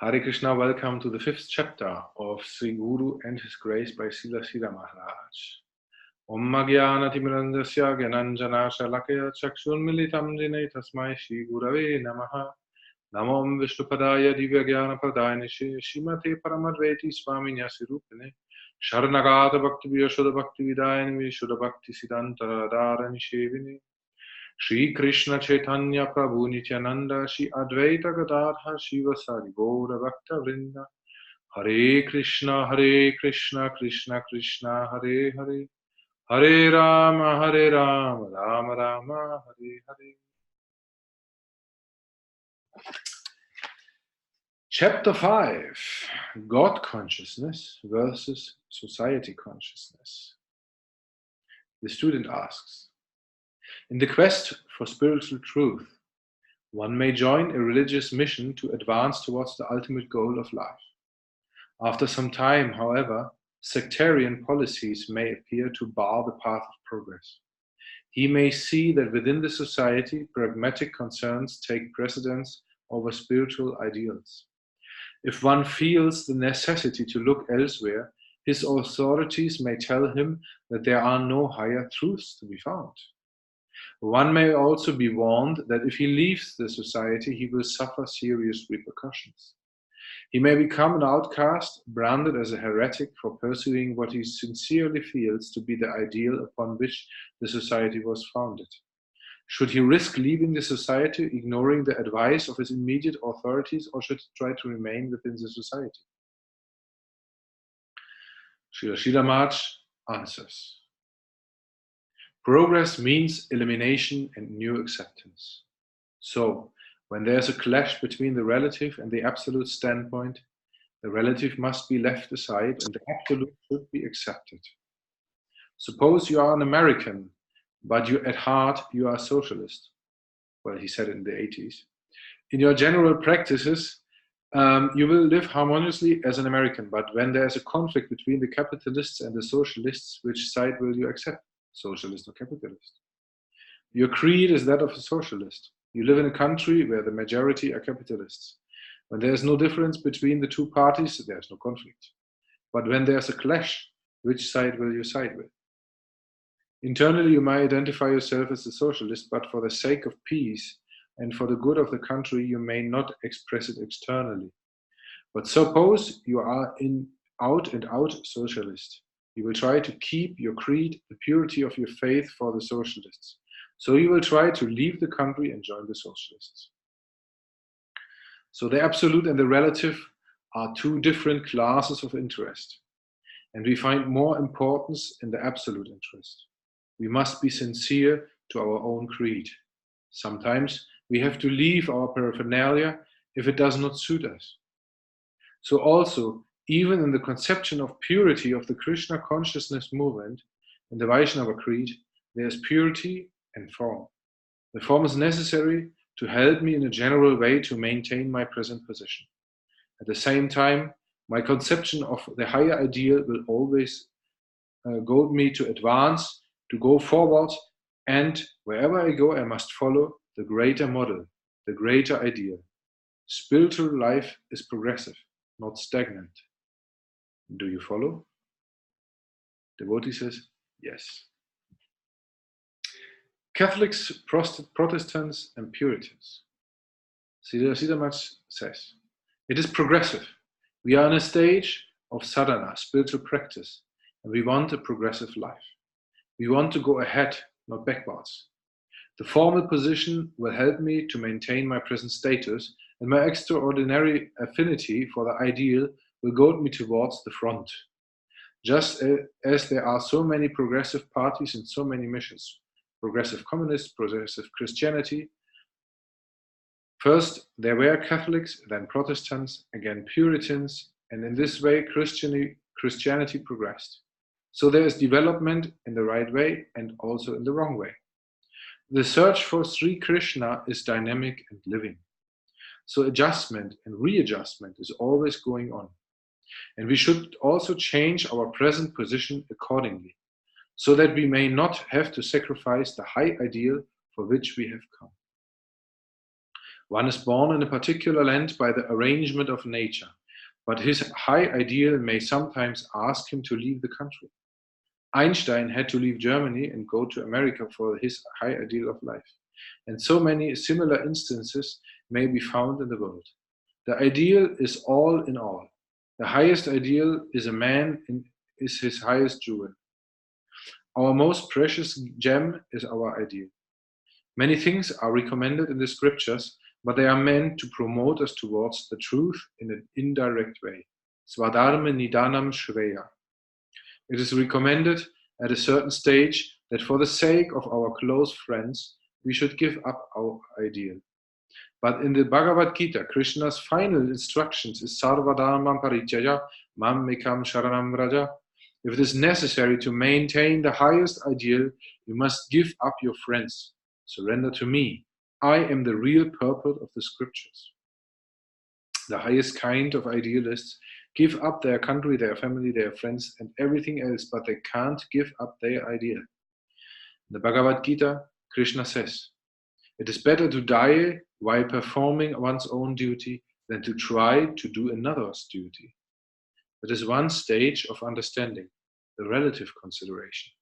Hare Krishna, welcome to the 5th chapter of Sri Guru and His Grace by Srila Maharaj. Om Magyana Timirandasya Gyananjana Shalakaya Chakshurmilitam Jine Tasmai Shri Gurave Namaha Namom Vishnupadaya Divya Gyana Pradayanishi Shrimate Paramadveti Swaminya Sirupine Sharanagata Bhakti Vyashuddha Bhakti Vidayani Vishuddha Bhakti Siddhanta Radharani Shevini Shri Krishna Chaitanya Prabhu Nityananda Shri Advaita Gadadhar Shiva Sari Gaura Bhakta Vrinda Hare Krishna Krishna Krishna Hare Hare Hare Rama Rama Rama Hare Hare. Chapter 5, God Consciousness versus Society Consciousness. The student asks, in the quest for spiritual truth, one may join a religious mission to advance towards the ultimate goal of life. After some time, however, sectarian policies may appear to bar the path of progress. He may see that within the society, pragmatic concerns take precedence over spiritual ideals. If one feels the necessity to look elsewhere, his authorities may tell him that there are no higher truths to be found. One may also be warned that if he leaves the society, he will suffer serious repercussions. He may become an outcast, branded as a heretic for pursuing what he sincerely feels to be the ideal upon which the society was founded. Should he risk leaving the society, ignoring the advice of his immediate authorities, or should he try to remain within the society? Srila Maharaj answers. Progress means elimination and new acceptance. So, when there is a clash between the relative and the absolute standpoint, the relative must be left aside and the absolute should be accepted. Suppose you are an American, but at heart you are a socialist. Well, he said it in the 80s. In your general practices, you will live harmoniously as an American, but when there is a conflict between the capitalists and the socialists, which side will you accept? Socialist or capitalist? Your creed is that of a socialist. You live in a country where the majority are capitalists. When there is no difference between the two parties, there is no conflict. But when there is a clash, which side will you side with? Internally, you might identify yourself as a socialist, but for the sake of peace and for the good of the country, you may not express it externally. But suppose you are an out and out socialist. You will try to keep your creed, the purity of your faith for the socialists. So you will try to leave the country and join the socialists. So the absolute and the relative are two different classes of interest. And we find more importance in the absolute interest. We must be sincere to our own creed. Sometimes we have to leave our paraphernalia if it does not suit us. So also, even in the conception of purity of the Krishna consciousness movement, in the Vaishnava creed, there is purity and form. The form is necessary to help me in a general way to maintain my present position. At the same time, my conception of the higher ideal will always goad me to advance, to go forward, and wherever I go, I must follow the greater model, the greater ideal. Spiritual life is progressive, not stagnant. Do you follow? Devotee says, yes. Catholics, Protestants, and Puritans. Srila Maharaj says, it is progressive. We are in a stage of sadhana, spiritual practice, and we want a progressive life. We want to go ahead, not backwards. The formal position will help me to maintain my present status, and my extraordinary affinity for the ideal will goad me towards the front. Just as there are so many progressive parties and so many missions, progressive communists, progressive Christianity. First, there were Catholics, then Protestants, again Puritans, and in this way Christianity progressed. So there is development in the right way and also in the wrong way. The search for Sri Krishna is dynamic and living. So adjustment and readjustment is always going on. And we should also change our present position accordingly, so that we may not have to sacrifice the high ideal for which we have come. One is born in a particular land by the arrangement of nature, but his high ideal may sometimes ask him to leave the country. Einstein had to leave Germany and go to America for his high ideal of life. And so many similar instances may be found in the world. The ideal is all in all. The highest ideal is a man is his highest jewel. Our most precious gem is our ideal. Many things are recommended in the scriptures, but they are meant to promote us towards the truth in an indirect way. Swadharma nidanam shreya. It is recommended at a certain stage that for the sake of our close friends, we should give up our ideal. But in the Bhagavad Gita, Krishna's final instructions is Sarvadharma Parijaya Mam Mekam Sharanam Vraja. If it is necessary to maintain the highest ideal, you must give up your friends. Surrender to me. I am the real purport of the scriptures. The highest kind of idealists give up their country, their family, their friends, and everything else, but they can't give up their ideal. In the Bhagavad Gita, Krishna says, it is better to die while performing one's own duty than to try to do another's duty. That is one stage of understanding, the relative consideration.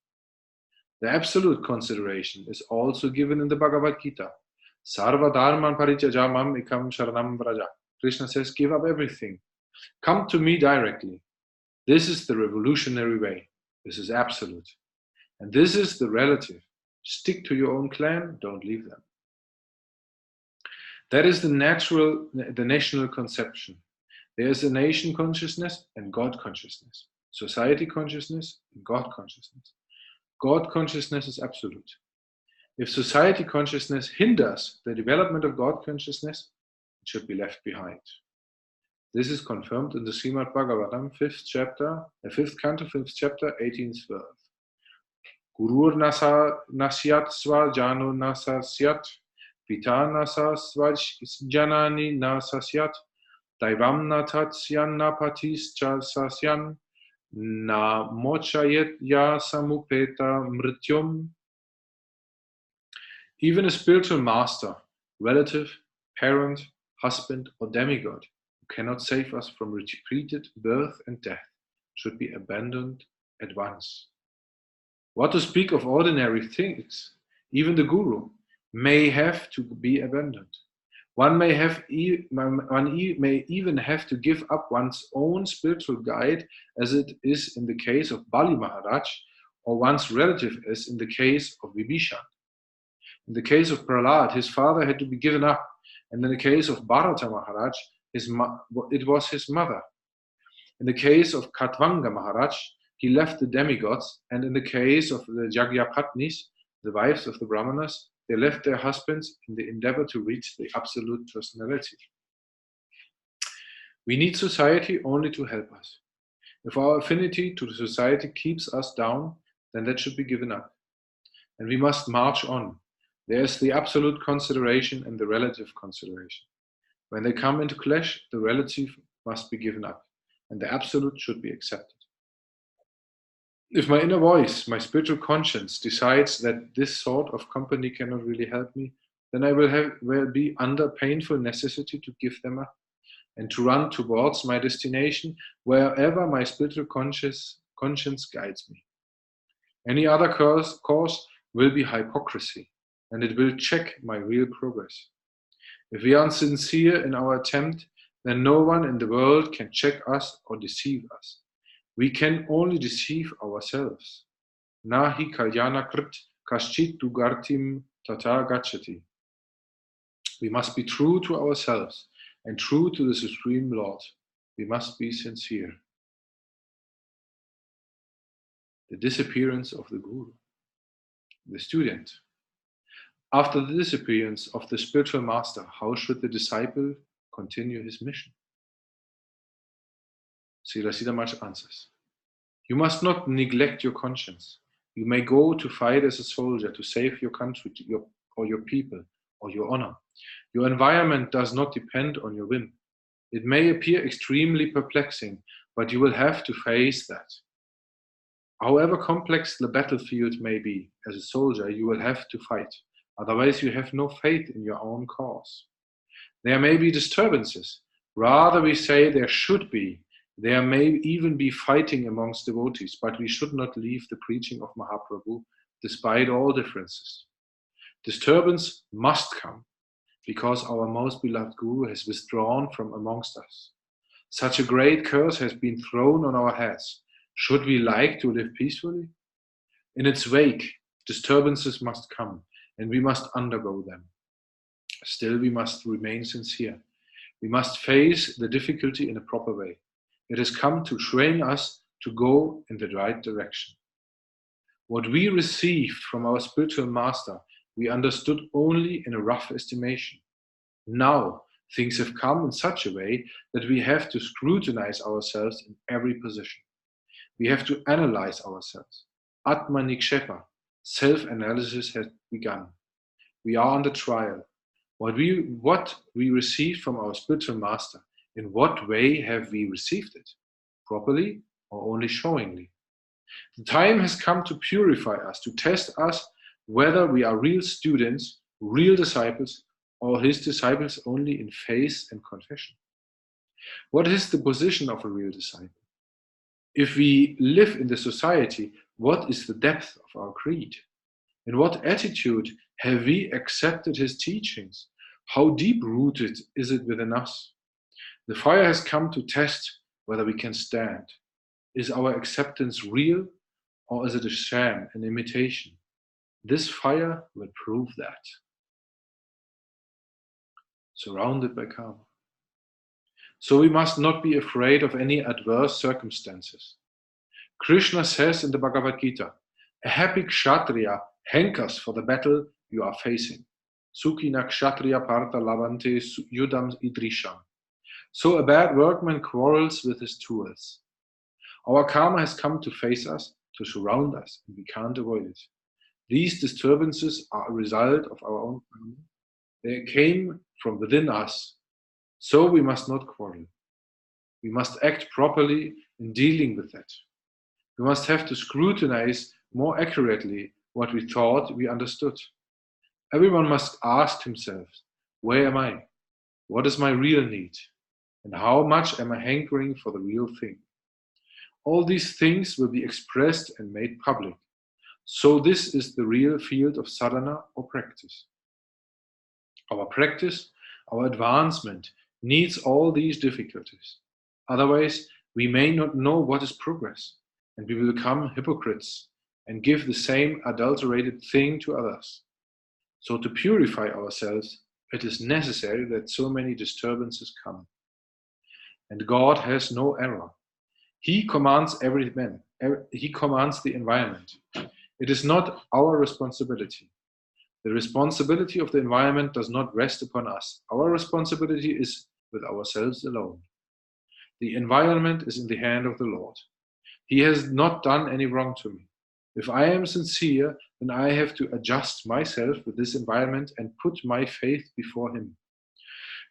The absolute consideration is also given in the Bhagavad Gita. Sarva dharman parijaya mam ekam sharanam vraja. Krishna says, give up everything. Come to me directly. This is the revolutionary way. This is absolute. And this is the relative. Stick to your own clan, don't leave them. That is the national conception. There is a nation consciousness and God consciousness. Society consciousness and God consciousness. God consciousness is absolute. If society consciousness hinders the development of God consciousness, it should be left behind. This is confirmed in the Srimad Bhagavatam, 5th canto, 5th chapter, 18th verse. Gurur nasyat sva jano nasasyat, pita nasasvaj janani nasasyat, daivam natatsyan napatis chasasyan, na mochayet ya samupeta mrityum. Even a spiritual master, relative, parent, husband, or demigod who cannot save us from repeated birth and death should be abandoned at once. What to speak of ordinary things? Even the guru may have to be abandoned. One may even have to give up one's own spiritual guide, as it is in the case of Bali Maharaj, or one's relative, as in the case of Vibhishan. In the case of Prahlad, his father had to be given up, and in the case of Bharata Maharaj, it was his mother. In the case of Katvanga Maharaj, he left the demigods, and in the case of the Jagyapatnis, the wives of the Brahmanas, they left their husbands in the endeavor to reach the absolute personality. We need society only to help us. If our affinity to the society keeps us down, then that should be given up. And we must march on. There's the absolute consideration and the relative consideration. When they come into clash, the relative must be given up, and the absolute should be accepted. If my inner voice, my spiritual conscience, decides that this sort of company cannot really help me, then I will be under painful necessity to give them up and to run towards my destination wherever my spiritual conscience guides me. Any other course will be hypocrisy, and it will check my real progress. If we are sincere in our attempt, then no one in the world can check us or deceive us. We can only deceive ourselves. Nahi kalyana krit kaschit dugartim tata gachati. We must be true to ourselves and true to the Supreme Lord. We must be sincere. The disappearance of the Guru. The student. After the disappearance of the spiritual master, how should the disciple continue his mission? Srila Maharaj answers, you must not neglect your conscience. You may go to fight as a soldier to save your country or your people or your honor. Your environment does not depend on your whim. It may appear extremely perplexing, but you will have to face that. However complex the battlefield may be, as a soldier, you will have to fight. Otherwise, you have no faith in your own cause. There may be disturbances. Rather, we say there should be. There may even be fighting amongst devotees, but we should not leave the preaching of Mahaprabhu despite all differences. Disturbance must come, because our most beloved Guru has withdrawn from amongst us. Such a great curse has been thrown on our heads. Should we like to live peacefully? In its wake, disturbances must come, and we must undergo them. Still, we must remain sincere. We must face the difficulty in a proper way. It has come to train us to go in the right direction. What we received from our spiritual master, we understood only in a rough estimation. Now, things have come in such a way that we have to scrutinize ourselves in every position. We have to analyze ourselves. Atma Nikshepa, self-analysis has begun. We are on the trial. What we received from our spiritual master, in what way have we received it? Properly or only showingly? The time has come to purify us, to test us whether we are real students, real disciples, or his disciples only in faith and confession. What is the position of a real disciple? If we live in the society, what is the depth of our creed? In what attitude have we accepted his teachings? How deep-rooted is it within us? The fire has come to test whether we can stand. Is our acceptance real, or is it a sham, an imitation? This fire will prove that. Surrounded by karma. So we must not be afraid of any adverse circumstances. Krishna says in the Bhagavad Gita, a happy kshatriya hankers for the battle you are facing. Sukhina kshatriya partha lavante yudam idrisham. So a bad workman quarrels with his tools. Our karma has come to face us, to surround us, and we can't avoid it. These disturbances are a result of our own karma. They came from within us, so we must not quarrel. We must act properly in dealing with that. We must have to scrutinize more accurately what we thought we understood. Everyone must ask himself, where am I? What is my real need? And how much am I hankering for the real thing? All these things will be expressed and made public. So this is the real field of sadhana or practice. Our practice, our advancement needs all these difficulties. Otherwise, we may not know what is progress, and we will become hypocrites and give the same adulterated thing to others. So to purify ourselves, it is necessary that so many disturbances come. And God has no error. He commands every man. He commands the environment. It is not our responsibility. The responsibility of the environment does not rest upon us. Our responsibility is with ourselves alone. The environment is in the hand of the Lord. He has not done any wrong to me. If I am sincere, then I have to adjust myself with this environment and put my faith before him.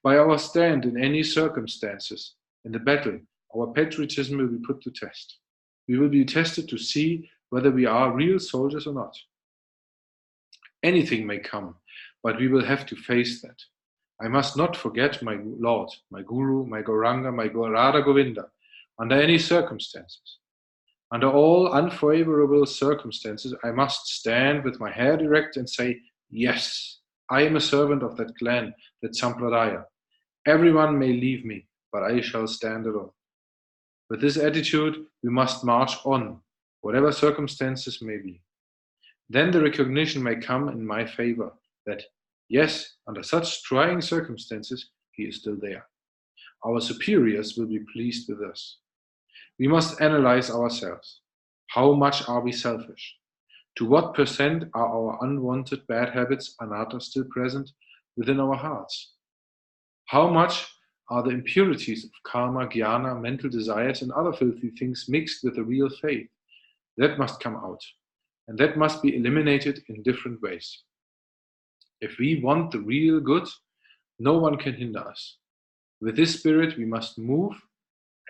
By our stand in any circumstances, in the battle, our patriotism will be put to test. We will be tested to see whether we are real soldiers or not. Anything may come, but we will have to face that. I must not forget my Lord, my Guru, my Gauranga, my Radha Govinda, under any circumstances. Under all unfavorable circumstances, I must stand with my hair erect and say, yes, I am a servant of that clan, that sampradaya. Everyone may leave me, but I shall stand alone. With this attitude, we must march on, whatever circumstances may be. Then the recognition may come in my favor that, yes, under such trying circumstances, he is still there. Our superiors will be pleased with us. We must analyze ourselves. How much are we selfish? To what percent are our unwanted bad habits, anatta, still present within our hearts? How much are the impurities of karma, jnana, mental desires, and other filthy things mixed with the real faith? That must come out, and that must be eliminated in different ways. If we want the real good, no one can hinder us. With this spirit, we must move,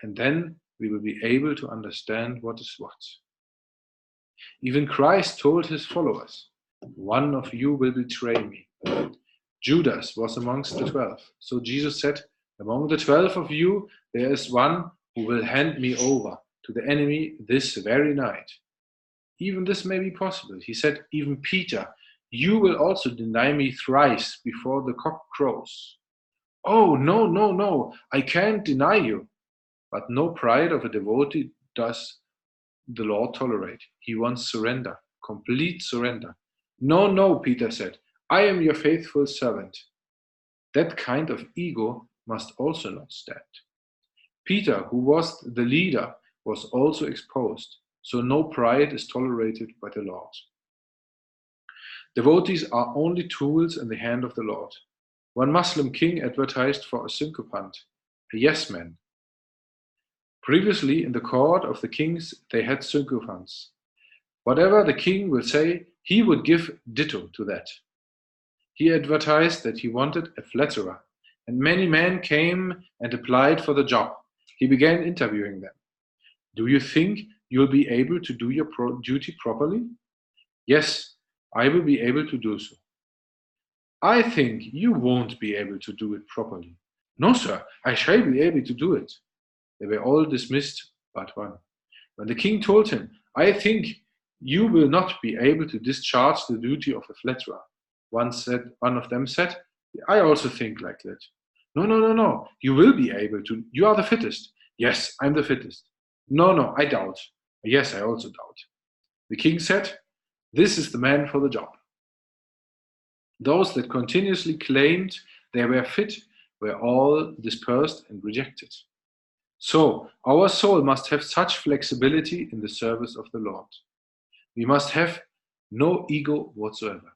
and then we will be able to understand what is what. Even Christ told his followers, one of you will betray me. Judas was amongst the 12. So Jesus said, among the 12 of you, there is one who will hand me over to the enemy this very night. Even this may be possible. He said, even Peter, you will also deny me thrice before the cock crows. Oh, no, no, no, I can't deny you. But no pride of a devotee does the Lord tolerate. He wants surrender, complete surrender. No, no, Peter said, I am your faithful servant. That kind of ego must also not stand. Peter, who was the leader, was also exposed, so no pride is tolerated by the Lord. Devotees are only tools in the hand of the Lord. One Muslim king advertised for a sycophant, a yes man. Previously, in the court of the kings, they had sycophants. Whatever the king will say, he would give ditto to that. He advertised that he wanted a flatterer, and many men came and applied for the job. He began interviewing them. Do you think you'll be able to do your duty properly? Yes, I will be able to do so. I think you won't be able to do it properly. No, sir, I shall be able to do it. They were all dismissed but one. When the king told him, I think you will not be able to discharge the duty of a flatterer, one of them said, I also think like that. No, no, no, no, you will be able to. You are the fittest. Yes, I'm the fittest. No, no, I doubt. Yes, I also doubt. The king said, this is the man for the job. Those that continuously claimed they were fit were all dispersed and rejected. So, our soul must have such flexibility in the service of the Lord. We must have no ego whatsoever.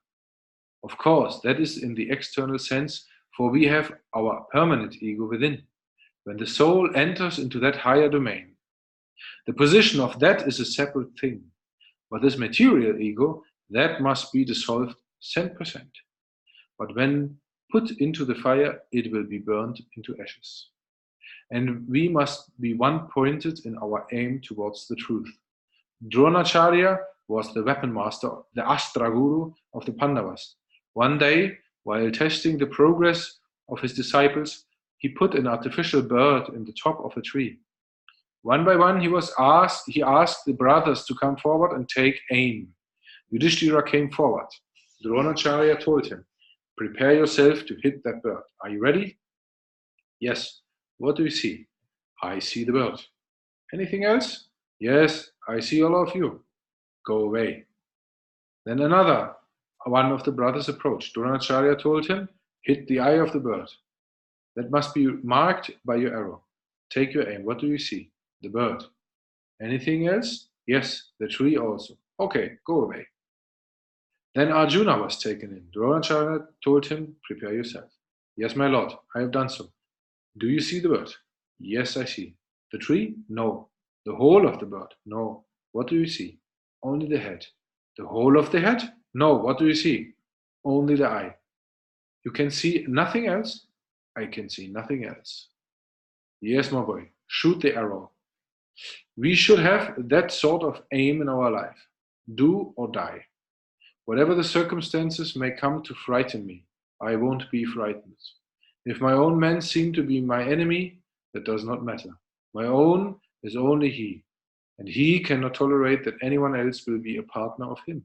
Of course, that is in the external sense, for we have our permanent ego within. When the soul enters into that higher domain, the position of that is a separate thing. But this material ego, that must be dissolved 100%. But when put into the fire, it will be burned into ashes. And we must be one-pointed in our aim towards the truth. Dronacharya was the weapon master, the Astra Guru of the Pandavas. One day, while testing the progress of his disciples, he put an artificial bird in the top of a tree. One by one, he asked the brothers to come forward and take aim. Yudhishthira came forward. Dronacharya told him, prepare yourself to hit that bird. Are you ready? Yes. What do you see? I see the bird. Anything else? Yes, I see all of you. Go away. Then another one of the brothers approached. Dronacharya told him, hit the eye of the bird. That must be marked by your arrow. Take your aim. What do you see? The bird. Anything else? Yes, the tree also. Okay, go away. Then Arjuna was taken in. Dronacharya told him, prepare yourself. Yes, my lord, I have done so. Do you see the bird? Yes, I see. The tree? No. The whole of the bird? No. What do you see? Only the head. The whole of the head? No. What do you see? Only the eye. You can see nothing else? I can see nothing else. Yes, my boy. Shoot the arrow. We should have that sort of aim in our life. Do or die. Whatever the circumstances may come to frighten me, I won't be frightened. If my own men seem to be my enemy, that does not matter. My own is only he, and he cannot tolerate that anyone else will be a partner of him.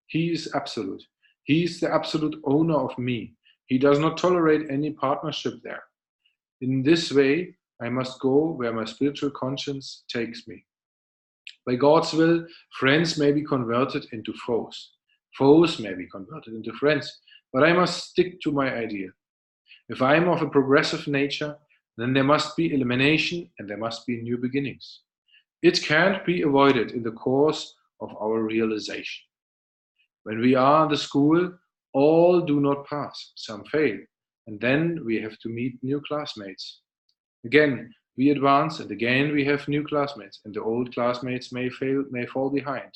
He is absolute. He is the absolute owner of me. He does not tolerate any partnership there. In this way, I must go where my spiritual conscience takes me. By God's will, friends may be converted into foes. Foes may be converted into friends, but I must stick to my idea. If I am of a progressive nature, then there must be elimination and there must be new beginnings. It can't be avoided in the course of our realization. When we are in the school, all do not pass, some fail, and then we have to meet new classmates. Again, we advance, and again we have new classmates, and the old classmates may fall behind.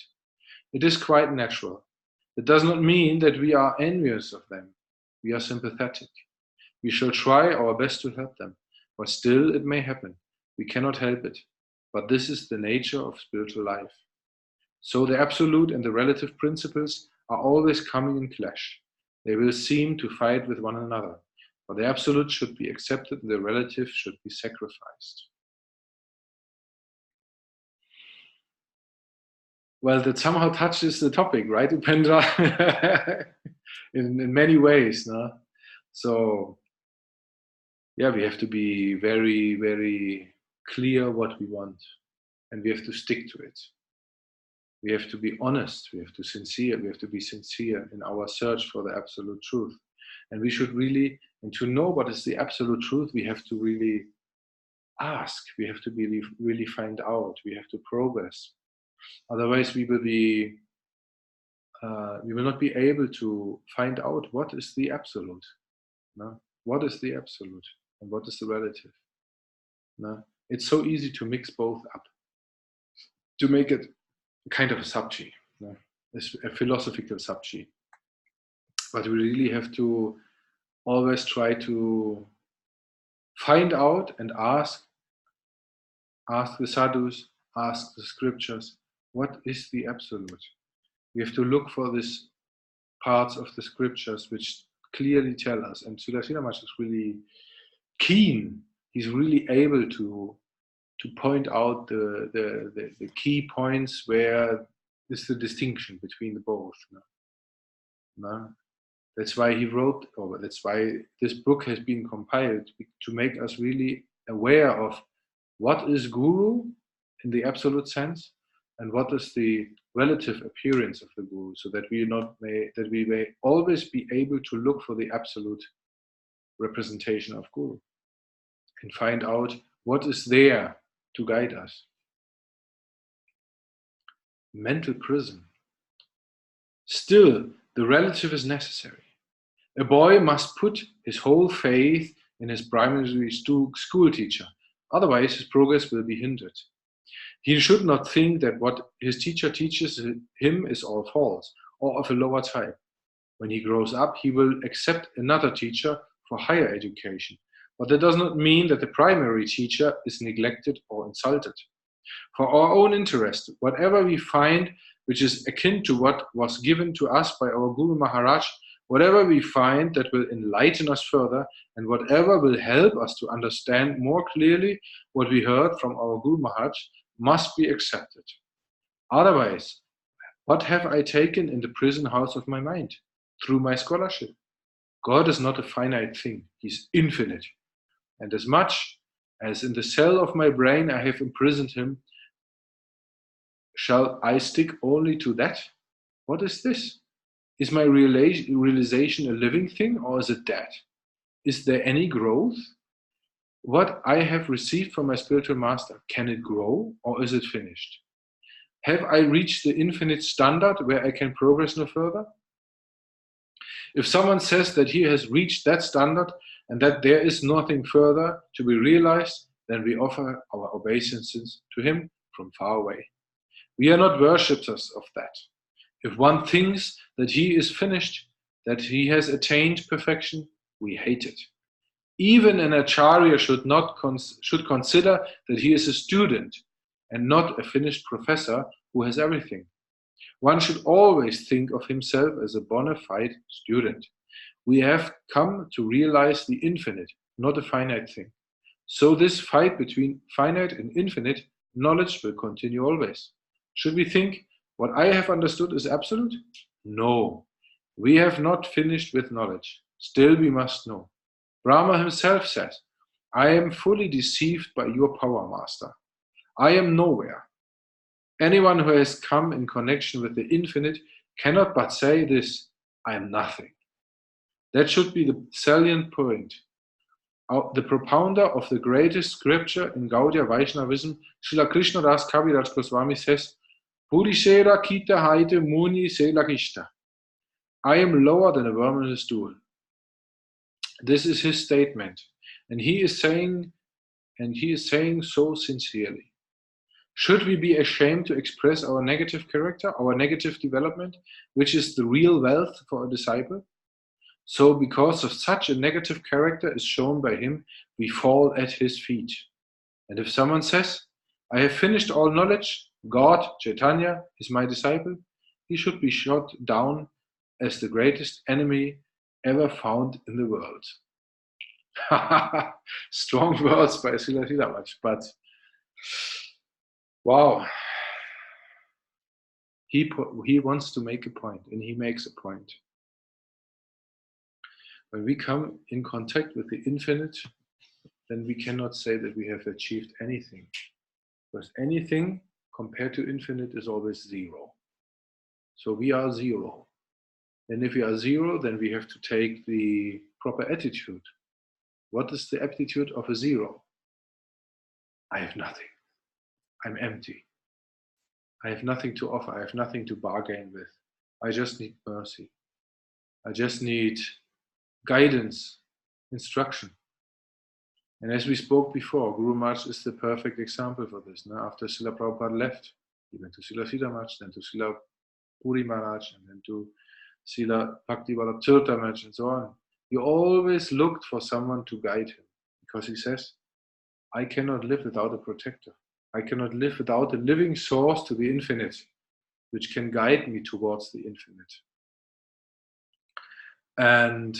It is quite natural. It does not mean that we are envious of them. We are sympathetic. We shall try our best to help them, but still it may happen. We cannot help it. But this is the nature of spiritual life. So the absolute and the relative principles are always coming in clash. They will seem to fight with one another. For the absolute should be accepted, the relative should be sacrificed. Well, that somehow touches the topic, right, Upendra? in many ways, no? So, yeah, we have to be very, very clear what we want, and we have to stick to it. We have to be honest, we have to be sincere in our search for the absolute truth. And we should really, and to know what is the absolute truth, we have to really ask, we have to really find out, we have to progress. Otherwise, we will not be able to find out what is the absolute. No? What is the absolute and what is the relative? No? It's so easy to mix both up, to make it kind of a sabji, no? A philosophical sabji. But we really have to always try to find out and ask the sadhus, ask the scriptures, what is the absolute? We have to look for these parts of the scriptures which clearly tell us. And Srila Maharaj is really keen. He's really able to point out the key points where is the distinction between the both. No? That's why he wrote, or that's why this book has been compiled, to make us really aware of what is Guru in the absolute sense, and what is the relative appearance of the Guru, so that we may always be able to look for the absolute representation of Guru and find out what is there to guide us. Mental prison. Still, the relative is necessary. A boy must put his whole faith in his primary school teacher, otherwise his progress will be hindered. He should not think that what his teacher teaches him is all false or of a lower type. When he grows up, he will accept another teacher for higher education. But that does not mean that the primary teacher is neglected or insulted. For our own interest, whatever we find which is akin to what was given to us by our Guru Maharaj, whatever we find that will enlighten us further, and whatever will help us to understand more clearly what we heard from our Guru Maharaj, must be accepted. Otherwise, what have I taken in the prison house of my mind through my scholarship? God is not a finite thing, He's infinite. And as much as in the cell of my brain I have imprisoned Him, shall I stick only to that? What is this? Is my realization a living thing, or is it dead? Is there any growth? What I have received from my spiritual master, can it grow, or is it finished? Have I reached the infinite standard where I can progress no further? If someone says that he has reached that standard and that there is nothing further to be realized, then we offer our obeisances to him from far away. We are not worshippers of that. If one thinks that he is finished, that he has attained perfection, we hate it. Even an acharya should consider that he is a student and not a finished professor who has everything. One should always think of himself as a bona fide student. We have come to realize the infinite, not a finite thing. So this fight between finite and infinite knowledge will continue always. Should we think what I have understood is absolute? No, we have not finished with knowledge. Still we must know. Brahma himself says, I am fully deceived by your power, master. I am nowhere. Anyone who has come in connection with the infinite cannot but say this, I am nothing. That should be the salient point. The propounder of the greatest scripture in Gaudiya Vaishnavism, Srila Krishna Das Kaviraj Goswami says, Purishera kita haite muni se lakishta. I am lower than a worm in a stool. This is his statement, and he is saying so sincerely. Should we be ashamed to express our negative character, our negative development, which is the real wealth for a disciple? So because of such a negative character is shown by him, we fall at his feet. And if someone says, I have finished all knowledge, God, Chaitanya, is my disciple, he should be shot down as the greatest enemy ever found in the world. Strong words by Srila Maharaj, but wow, he wants to make a point, and he makes a point. When we come in contact with the infinite, then we cannot say that we have achieved anything, because anything compared to infinite is always zero. So we are zero. And if we are zero, then we have to take the proper attitude. What is the attitude of a zero? I have nothing. I'm empty. I have nothing to offer. I have nothing to bargain with. I just need mercy. I just need guidance, instruction. And as we spoke before, Guru Maharaj is the perfect example for this. Now, after Srila Prabhupada left, he went to Srila Sridhara Maharaj, then to Srila Puri Maharaj, and then to Srila Bhaktivedanta Tirtha Maharaj, and so on. He always looked for someone to guide him, because he says, I cannot live without a protector. I cannot live without a living source to the infinite, which can guide me towards the infinite. And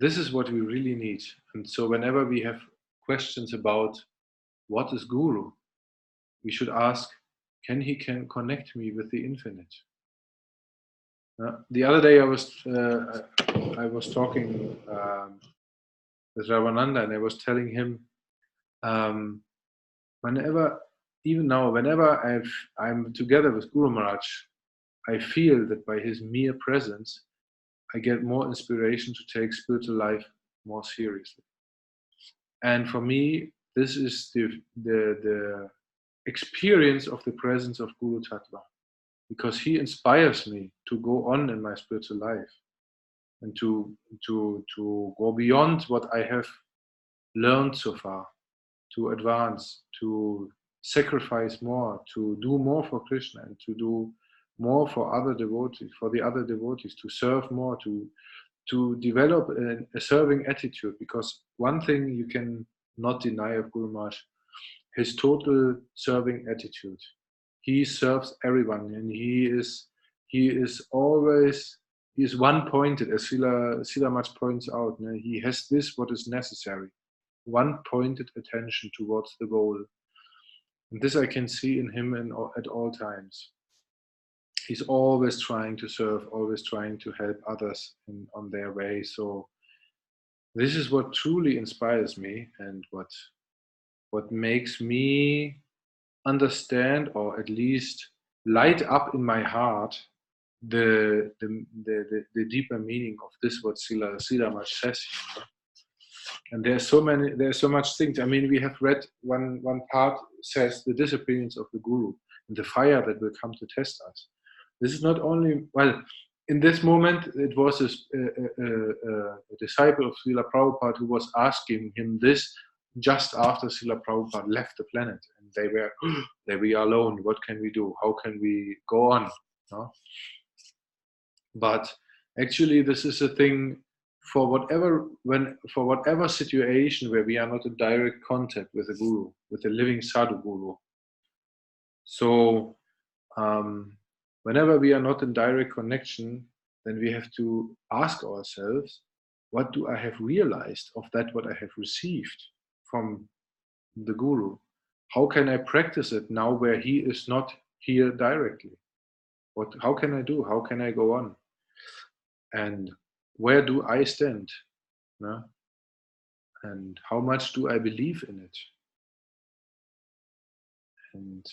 this is what we really need. And so whenever we have questions about what is Guru, we should ask, can he connect me with the infinite? The other day I was talking with Ravananda, and I was telling him, whenever, even now, whenever I'm together with Guru Maharaj, I feel that by his mere presence, I get more inspiration to take spiritual life more seriously. And for me, this is the experience of the presence of Guru Tattva, because he inspires me to go on in my spiritual life and to go beyond what I have learned so far, to advance, to sacrifice more, to do more for Krishna, and to do more for other devotees, to serve more, to develop a serving attitude. Because one thing you can not deny of Guru Maharaj, his total serving attitude. He serves everyone, and he is one-pointed, as Srila Maharaj points out. He has this, what is necessary, one-pointed attention towards the goal. And this I can see in him at all times. He's always trying to serve, always trying to help others on their way. So this is what truly inspires me, and what makes me understand, or at least light up in my heart, the deeper meaning of this, what Srila Maharaj says. And there's so much things. I mean, we have read one part says the disappearance of the Guru and the fire that will come to test us. This is not only, well, in this moment, it was a disciple of Srila Prabhupada who was asking him this just after Srila Prabhupada left the planet. And they were alone. What can we do? How can we go on? No? But actually, this is a thing for whatever situation where we are not in direct contact with a guru, with a living sadhu guru. So whenever we are not in direct connection, then we have to ask ourselves, what do I have realized of that what I have received from the guru? How can I practice it now where he is not here directly? How can I do? How can I go on? And where do I stand? No? And how much do I believe in it? And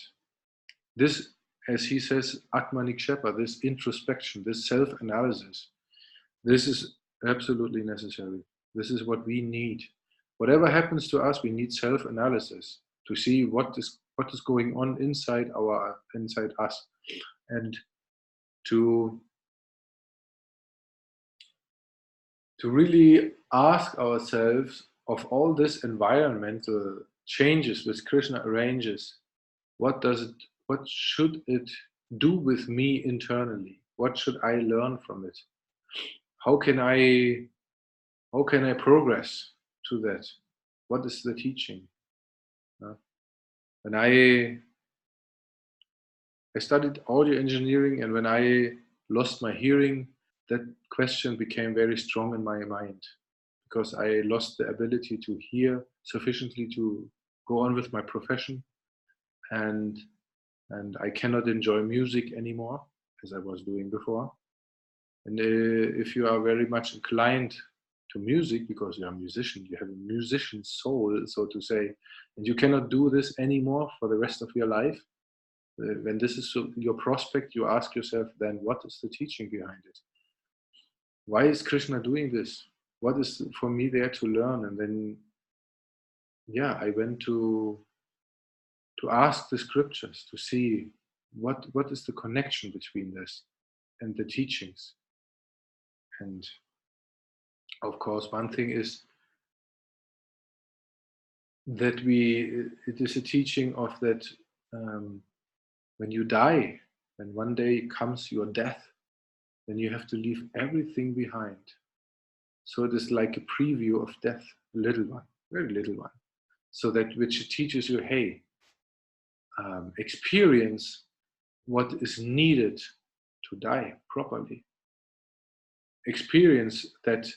this, as he says, Atmanikshepa, this introspection, this self-analysis, this is absolutely necessary. This is what we need. Whatever happens to us, we need self-analysis to see what is going on inside us, and to really ask ourselves, of all this environmental changes which Krishna arranges, what should it do with me internally? What should I learn from it? How can I progress to that? What is the teaching? When I studied audio engineering, and when I lost my hearing, that question became very strong in my mind, because I lost the ability to hear sufficiently to go on with my profession, and I cannot enjoy music anymore as I was doing before. And if you are very much inclined to music because you're a musician, you have a musician soul, so to say, and you cannot do this anymore for the rest of your life, when this is your prospect, you ask yourself then, what is the teaching behind it? Why is Krishna doing this? What is for me there to learn? And then, yeah, I went to ask the scriptures to see what is the connection between this and the teachings. And of course, one thing is that it is a teaching of that, when you die, when one day comes your death, then you have to leave everything behind. So it is like a preview of death, a little one, very little one. So that which teaches you, hey, experience what is needed to die properly. Experience that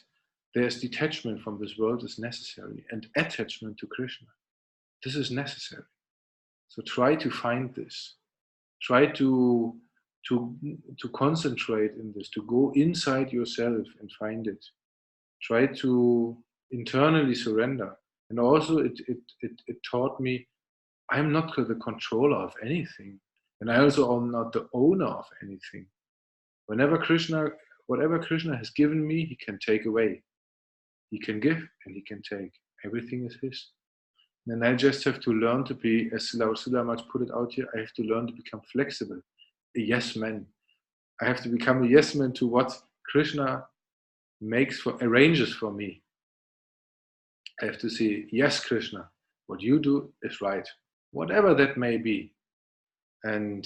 there's detachment from this world is necessary, and attachment to Krishna. This is necessary. So try to find this. Try to concentrate in this, to go inside yourself and find it. Try to internally surrender. And also it taught me I'm not the controller of anything. And I also am not the owner of anything. Whatever Krishna has given me, he can take away. He can give and he can take. Everything is his. And I just have to learn to be, as Srila Maharaj put it out here, I have to learn to become flexible, a yes man. I have to become a yes man to what Krishna arranges for me. I have to say, yes, Krishna, what you do is right, whatever that may be. And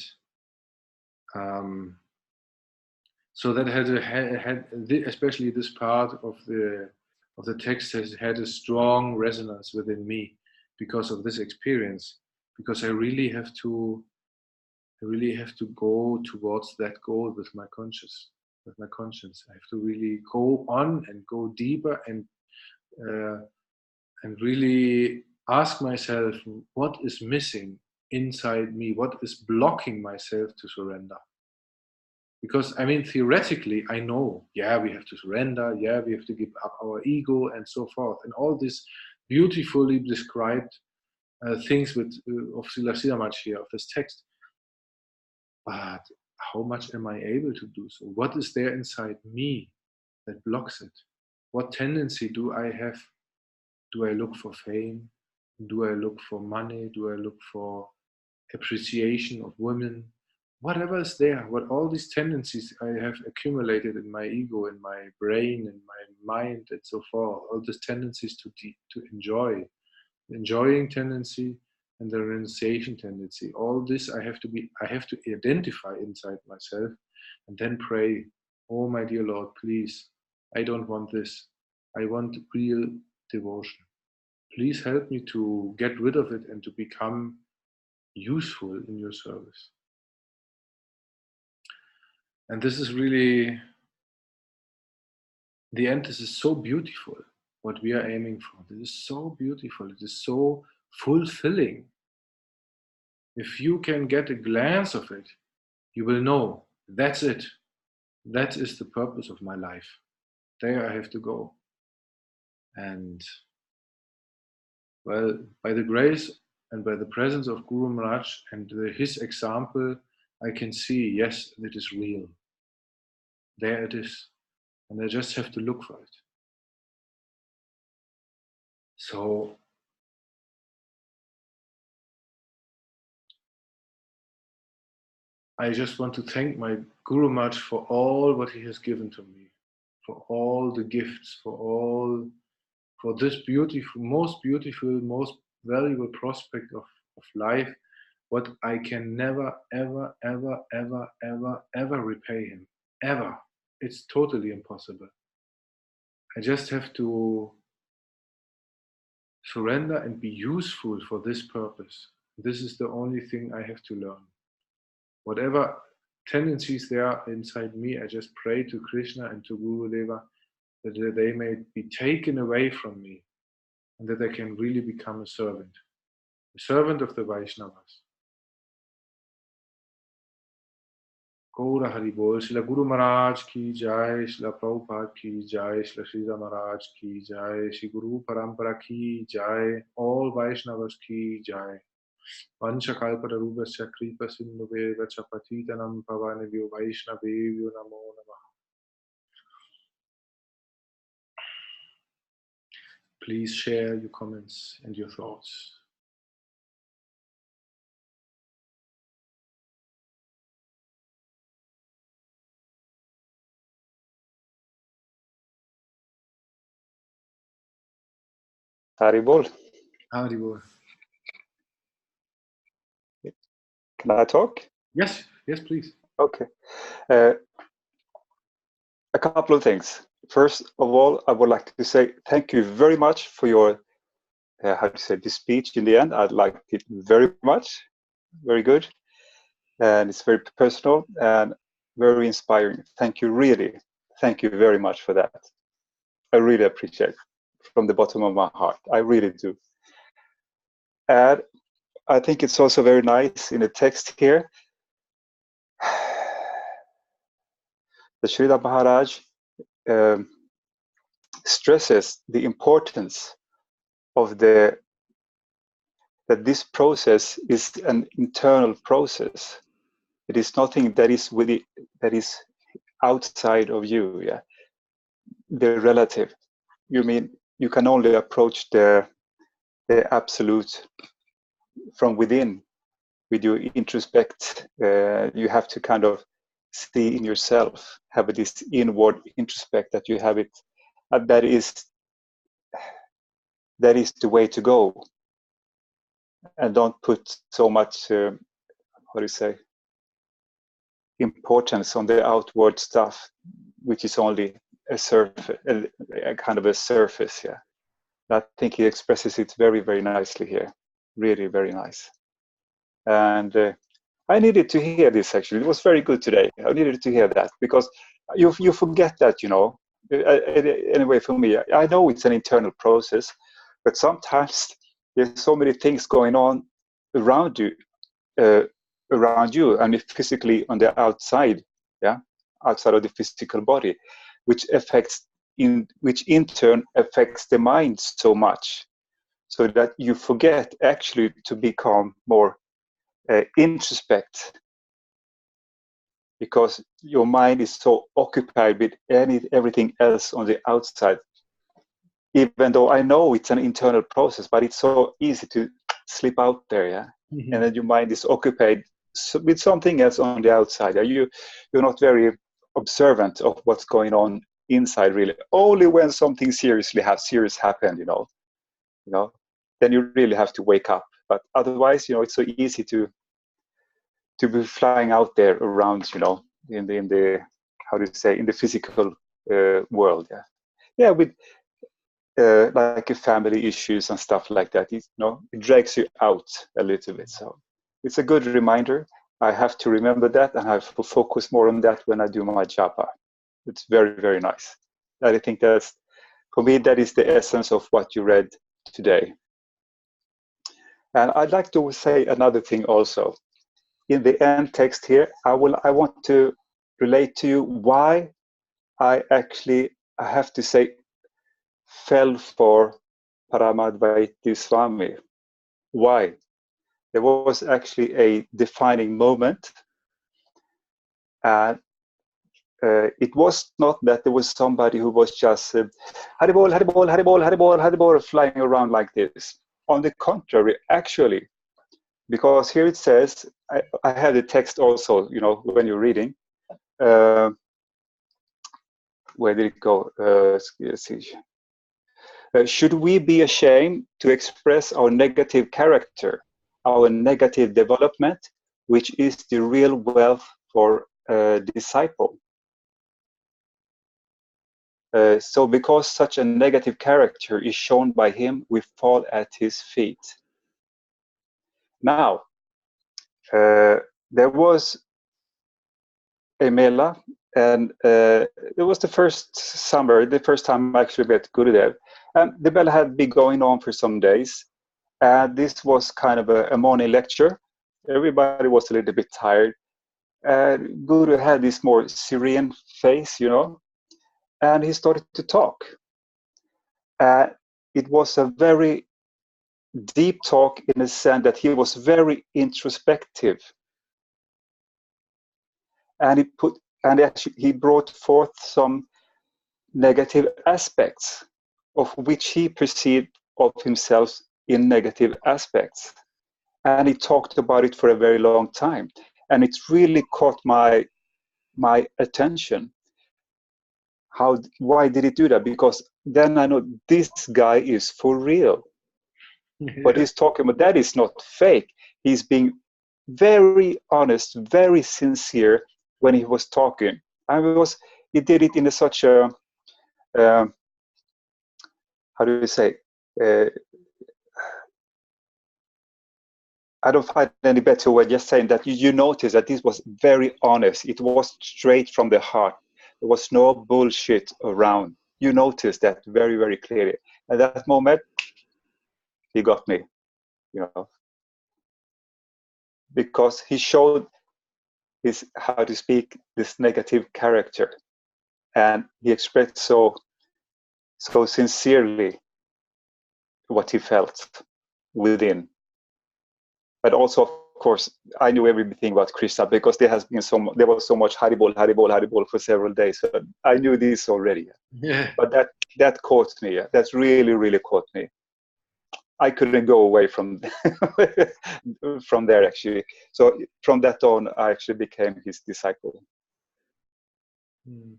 so that had especially this part of the text has had a strong resonance within me because of this experience. Because I really have to go towards that goal with my conscience. I have to really go on and go deeper and really ask myself what is missing inside me, what is blocking myself to surrender. Because I mean, theoretically, I know, yeah, we have to surrender, yeah, we have to give up our ego and so forth, and all these beautifully described things of Srila Maharaj here, of this text. But how much am I able to do so? What is there inside me that blocks it? What tendency do I have? Do I look for fame? Do I look for money? Do I look for appreciation of women? Whatever is there, what all these tendencies I have accumulated in my ego, in my brain, in my mind, and so forth, all these tendencies to enjoy, the enjoying tendency and the renunciation tendency, all this I have to identify inside myself and then pray, oh my dear Lord, please, I don't want this. I want real devotion. Please help me to get rid of it and to become useful in your service. And this is really, the end, this is so beautiful, what we are aiming for. This is so beautiful. It is so fulfilling. If you can get a glance of it, you will know, that's it. That is the purpose of my life. There I have to go. And well, by the grace and by the presence of Guru Maharaj and his example, I can see, yes, it is real. There it is. And I just have to look for it. So I just want to thank my Guru Maharaj for all what he has given to me, for all the gifts, for this beautiful, most valuable prospect of life, what I can never, ever, ever, ever, ever, ever repay him. Ever. It's totally impossible. I just have to surrender and be useful for this purpose. This is the only thing I have to learn. Whatever tendencies there inside me, I just pray to Krishna and to Guru Deva that they may be taken away from me and that I can really become a servant of the Vaishnavas. Gaura Hari Bol, Srila Guru Maharaj ki jai, Srila Prabhupada ki jai, Srila Sridhara Maharaj ki jai, Sri Guru Parampara ki jai, all Vaishnavas ki jai. Vanchakalpada Rubasya Kripa Sindhuve Vachapatitanam Pavanivyo Vaishnavevyo Namo Namaha. Please share your comments and your thoughts. Haribol. Haribol. Can I talk? Yes, yes, please. Okay. A couple of things. First of all, I would like to say thank you very much for your, how to say, this speech in the end. I liked it very much. Very good. And it's very personal and very inspiring. Thank you, really. Thank you very much for that. I really appreciate it from the bottom of my heart. I really do. And I think it's also very nice in the text here. The Srila Maharaj stresses the importance of that this process is an internal process. It is nothing that is that is outside of you. Yeah, the relative. You mean you can only approach the absolute from within. With your introspect, you have to kind of see in yourself, have this inward introspect that you have it. That is the way to go. And don't put so much, how do you say, importance on the outward stuff, which is only a surface, a kind of a surface. Yeah, I think he expresses it very, very nicely here. Really, very nice. And I needed to hear this. Actually, it was very good today. I needed to hear that because you forget that, you know. Anyway, for me, I know it's an internal process, but sometimes there's so many things going on around you, and physically on the outside, yeah, outside of the physical body, which in turn affects the mind so much, so that you forget actually to become more introspect, because your mind is so occupied with everything else on the outside. Even though I know it's an internal process, but it's so easy to slip out there, yeah. Mm-hmm. And then your mind is occupied with something else on the outside. You're not very observant of what's going on inside, really. Only when something serious happened, you know, then you really have to wake up. But otherwise, you know, it's so easy to be flying out there around, you know, in the how do you say, in the physical world, yeah, with like family issues and stuff like that. It drags you out a little bit. So it's a good reminder. I have to remember that, and I have to focus more on that when I do my japa. It's very, very nice. I think that's, for me, that is the essence of what you read today. And I'd like to say another thing also. In the end text here, I want to relate to you why I have to say fell for Paramadvaiti Swami. Why? There was actually a defining moment, and it was not that there was somebody who was just Haribol, Haribol, Haribol, Haribol, Haribol, flying around like this. On the contrary, actually, because here it says, I have the text also, you know, when you're reading. Where did it go? Let's see. Should we be ashamed to express our negative character, our negative development, which is the real wealth for a disciple? So because such a negative character is shown by him, we fall at his feet. Now, there was Emela, and it was the first summer, the first time I actually met Gurudev. And the bell had been going on for some days. And this was kind of a morning lecture. Everybody was a little bit tired. Guru had this more serene face, you know, and he started to talk. It was a very deep talk in the sense that he was very introspective. And actually he brought forth some negative aspects of which he perceived of himself in negative aspects. And he talked about it for a very long time. And it really caught my attention. Why did he do that? Because then I know this guy is for real. What he's talking about, that is not fake. He's being very honest, very sincere when he was talking. He did it in such a, how do you say, I don't find any better way, just saying that you notice that this was very honest. It was straight from the heart. There was no bullshit around. You noticed that very, very clearly. At that moment, he got me, you know, because he showed his, how to speak, this negative character. And he expressed so sincerely what he felt within. But also, of course, I knew everything about Krishna because there was so much Haribol, Haribol, Haribol for several days. So I knew this already. Yeah. But that caught me. Yeah. That's really, really caught me. I couldn't go away from from there actually. So from that on, I actually became his disciple.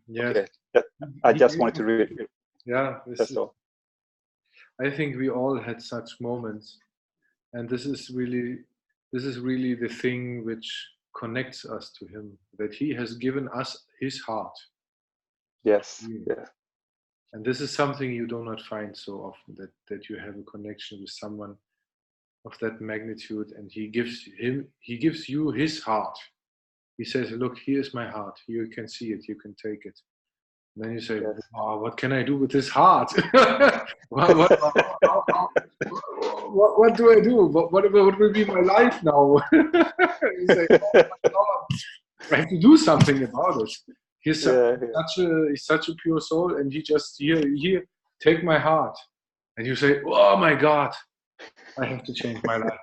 Yes. Okay. I just wanted to read. Yeah. That's all. I think we all had such moments, and this is really the thing which connects us to him, that he has given us his heart. Yes. Yeah. And this is something you do not find so often, that you have a connection with someone of that magnitude, and he gives you his heart. He says, look, here's my heart, you can see it, you can take it. And then you say, Yes. wow, what can I do with this heart? What do I do? What will be my life now? You say, oh my God, I have to do something about it. He's such a pure soul, and he just here, take my heart. And you say, oh my God, I have to change my life.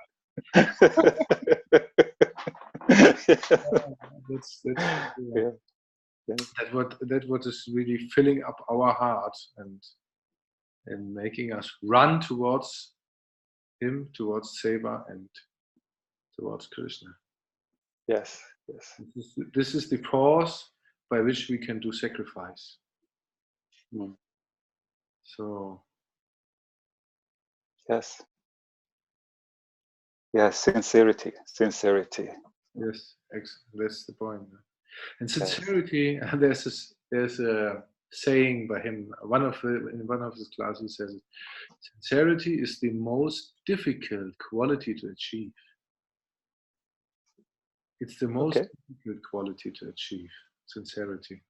That what is really filling up our hearts and making us run towards him, towards Seva, and towards Krishna. Yes. This is the cause by which we can do sacrifice. So yes, sincerity. Yes, that's the point. And sincerity, yes. there's a saying by him. In one of his classes, he says, sincerity is the most difficult quality to achieve. It's the most difficult quality to achieve, sincerity.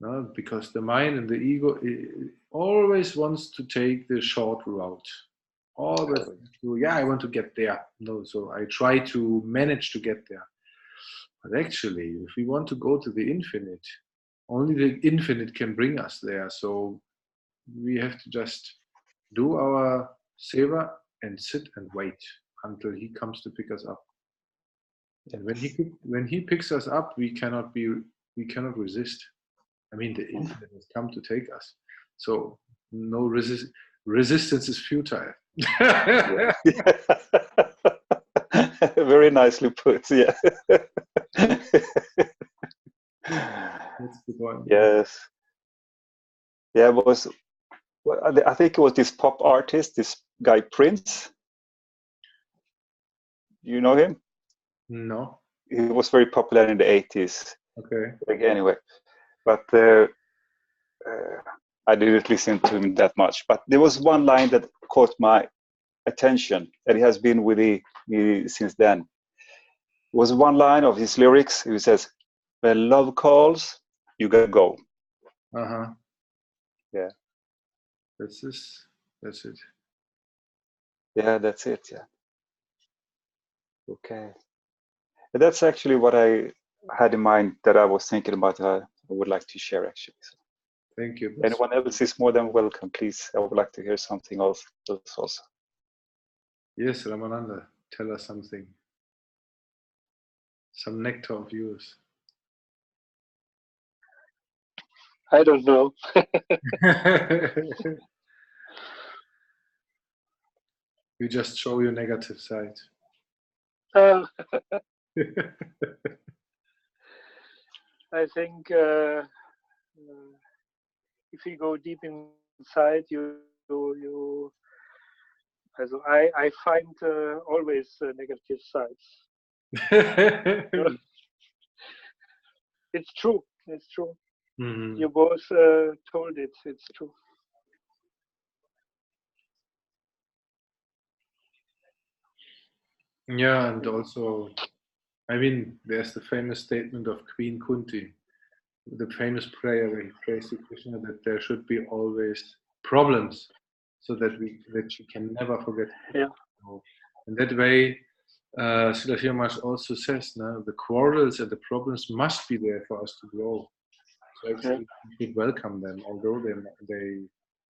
No, because the mind and the ego always wants to take the short route. Always, I want to get there. No, so I try to manage to get there. But actually, if we want to go to the infinite, only the infinite can bring us there. So we have to just do our seva and sit and wait until he comes to pick us up. And when he picks us up, we cannot resist. I mean, the infinite has come to take us. So no resistance is futile. Very nicely put. Yeah. That's the point. Yes. Yeah, I think it was this pop artist, this guy Prince. You know him? No. He was very popular in the 80s. Okay. Anyway, but I didn't listen to him that much. But there was one line that caught my attention, and it has been with me since then. It was one line of his lyrics. He says, when love calls, you gotta go. Yeah. That's this. That's it. Yeah, that's it. Yeah. Okay. And that's actually what I had in mind that I was thinking about. I would like to share actually. So Thank you. anyone else is more than welcome. Please, I would like to hear something else also. Yes, Ramananda, tell us something. Some nectar of yours. I don't know. You just show your negative side. I think if you go deep inside, I find always negative sides. It's true. It's true. Mm-hmm. You both told it. It's true. Yeah, and also, I mean, there's the famous statement of Queen Kunti, the famous prayer where he prays to Krishna that there should be always problems, so that she can never forget. Yeah. In that way, Srila Maharaj also says, no, the quarrels and the problems must be there for us to grow. So actually, we should welcome them, although they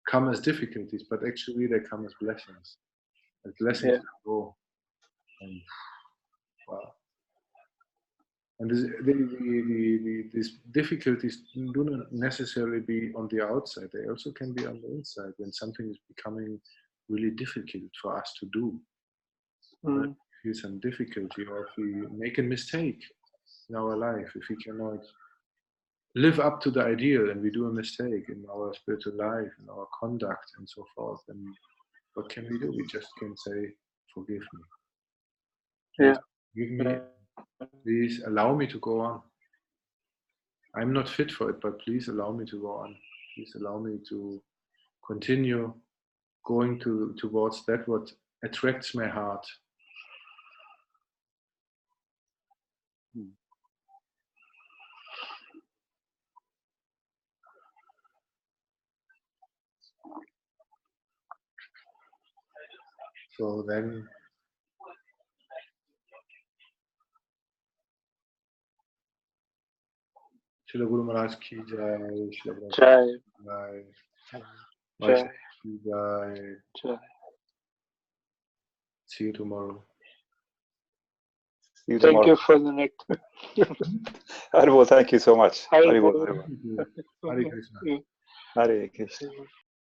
come as difficulties, but actually they come as blessings. As blessings to grow. And wow. And these difficulties do not necessarily be on the outside. They also can be on the inside when something is becoming really difficult for us to do. If we feel some difficulty, or if we make a mistake in our life, if we cannot live up to the ideal and we do a mistake in our spiritual life, in our conduct and so forth, then what can we do? We just can say, forgive me. Please forgive me. Please allow me to go on. I'm not fit for it, but please allow me to go on. Please allow me to continue going towards that what attracts my heart. So then Srila Guru Maharaj ki jai, Srila Prabhupada ki jai, ki jai. See you tomorrow. See you Thank tomorrow. you for the nectar. Haribol, thank you so much. Haribol. Hare Krishna. Hare Krishna.